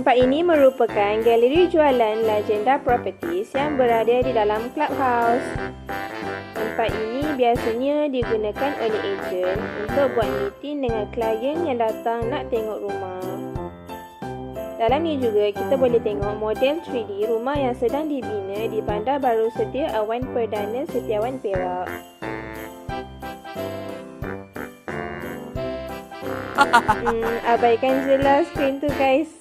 Tempat ini merupakan galeri jualan Legenda Properties yang berada di dalam clubhouse. Tempat ini biasanya digunakan oleh ejen untuk buat meeting dengan klien yang datang nak tengok rumah. Dalam ni juga kita boleh tengok model 3D rumah yang sedang dibina di Bandar Baru Setia Awan Perdana Setiawan Perak. Abaikan je lah screen tu guys.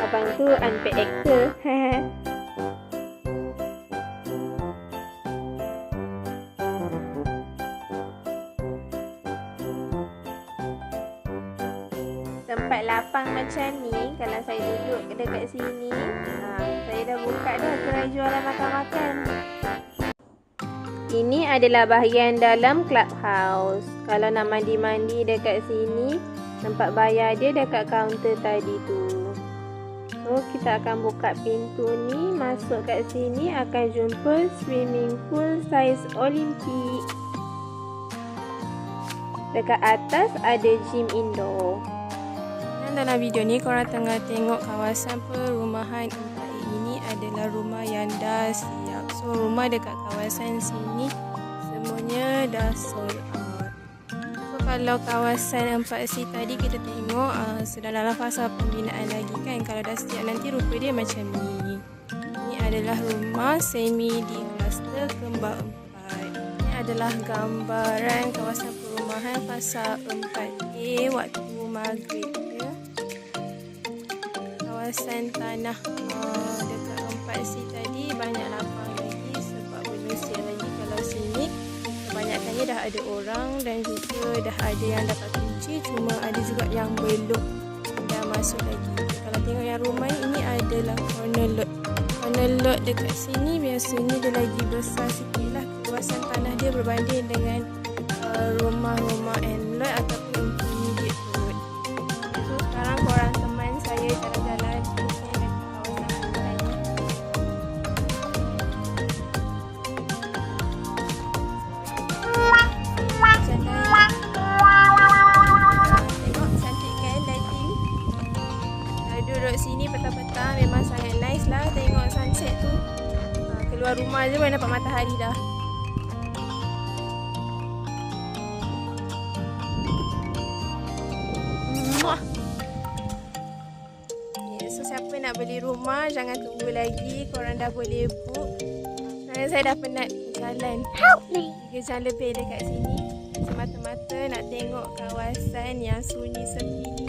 Abang tu unpaid actor. Tempat lapang macam ni, kalau saya duduk dekat sini, saya dah buka dah gerai jualan makan-makan. Ini adalah bahagian dalam clubhouse. Kalau nak mandi-mandi dekat sini, tempat bayar dia dekat kaunter tadi tu. So, kita akan buka pintu ni, masuk kat sini akan jumpa swimming pool saiz Olimpik. Dekat atas ada gym indoor. Dan dalam video ni korang tengah tengok kawasan perumahan tempat ini adalah rumah yang dah siap. So, rumah dekat kawasan sini semuanya dah sold out. So, kalau kawasan 4C tadi kita tengok sedang dalam fasa pembinaan lagi kan. Kalau dah siap nanti rupa dia macam ni. Ini adalah rumah semi di kluster Kembar 4. Ini adalah gambaran kawasan perumahan fasa 4A waktu maghrib ya. Kawasan tanah dekat 4C tadi banyak lapang lagi sebab berusia lagi. Kalau sini kebanyakannya dah ada orang dan juga dah ada yang dapat kunci, cuma ada juga yang belum dah masuk lagi. Kalau tengok yang rumah ini adalah corner lot. Corner lot dekat sini biasanya dia lagi besar sikit lah. Kawasan tanah dia berbanding dengan rumah-rumah end lot ataupun immediate road. So sekarang korang teman saya jalan-jalan di sini dekat kawasan rumah ni. Tengok cantik kan lighting. Duduk sini petang-petang memang sangat nice lah. Tengok sunset tu. Keluar rumah je boleh nampak matahari dah. So siapa nak beli rumah jangan tunggu lagi, korang dah boleh book. Saya dah penat jalan 3 jam lebih dekat sini semata-mata nak tengok kawasan yang sunyi sepi ni.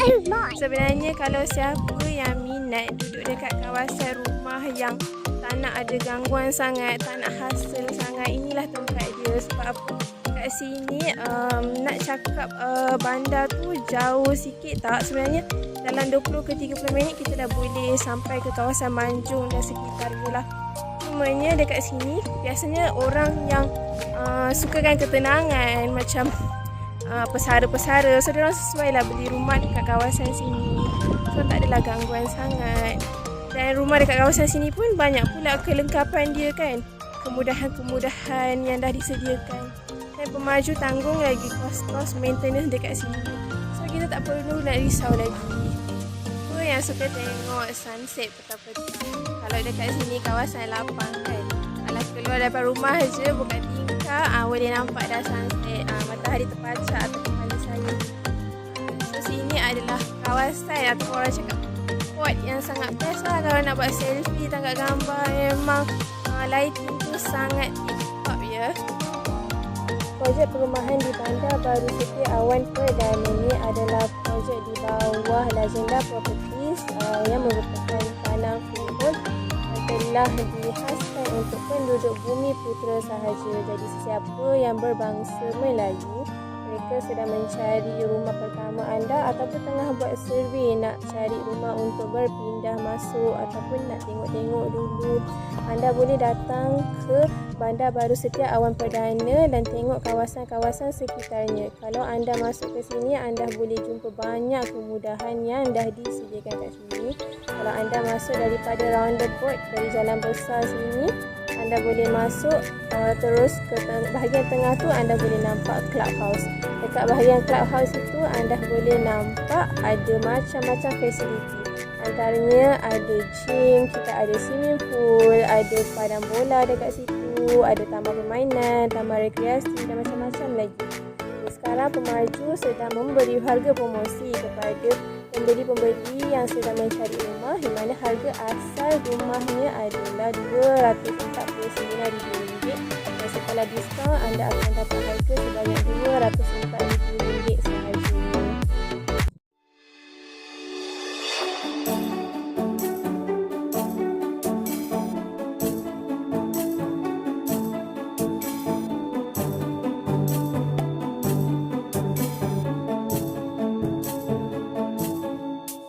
Sebenarnya kalau siapa yang minat duduk dekat kawasan rumah yang tak nak ada gangguan sangat, tak nak hassle sangat, inilah tempat dia. Sebab apa? Kat sini nak cakap bandar tu jauh sikit tak, sebenarnya dalam 20 ke 30 minit kita dah boleh sampai ke kawasan Manjung dan sekitarnya lah. Cumanya dekat sini biasanya orang yang sukakan ketenangan macam pesara-pesara, so diorang sesuai lah beli rumah dekat kawasan sini. So tak adalah gangguan sangat. Dan rumah dekat kawasan sini pun banyak pula kelengkapan dia kan, kemudahan-kemudahan yang dah disediakan. Dan pemaju tanggung lagi kos-kos maintenance dekat sini. So kita tak perlu nak risau lagi. So yang suka tengok sunset petang-petang, kalau dekat sini kawasan lapang kan, kalau keluar daripada rumah je buka tingkap boleh nampak dah sunset, matahari terpacak atas kepala saya. So sini adalah kawasan atau orang cakap spot yang sangat best lah kalau nak buat selfie, tangkap gambar. Memang lighting tu sangat tip-top ya. Projek perumahan di Bandar Baru Setia Awan Perdana ini adalah projek di bawah Legenda Properties yang merupakan tanah freehold yang telah dihaskan untuk penduduk bumi putera sahaja. Jadi sesiapa yang berbangsa Melayu, mereka sedang mencari rumah pertama anda ataupun tengah buat survey nak cari rumah untuk berpindah masuk ataupun nak tengok-tengok dulu, anda boleh datang ke Bandar Baru Setia Awan Perdana dan tengok kawasan-kawasan sekitarnya. Kalau anda masuk ke sini, anda boleh jumpa banyak kemudahan yang dah disediakan kat sini. Kalau anda masuk daripada roundabout dari jalan besar sini, anda boleh masuk terus ke bahagian tengah tu, anda boleh nampak clubhouse. Dekat bahagian clubhouse itu anda boleh nampak ada macam-macam fasiliti. Antaranya ada gym, kita ada swimming pool, ada padang bola dekat situ, ada taman permainan, taman rekreasi dan macam-macam lagi. Sekarang Pemaju sedang memberi harga promosi kepada pembeli-pembeli yang sedang mencari rumah, di mana harga asal rumahnya adalah RM249,000 dan setelah diskaun anda akan dapat harga sebanyak RM204,000 sehari.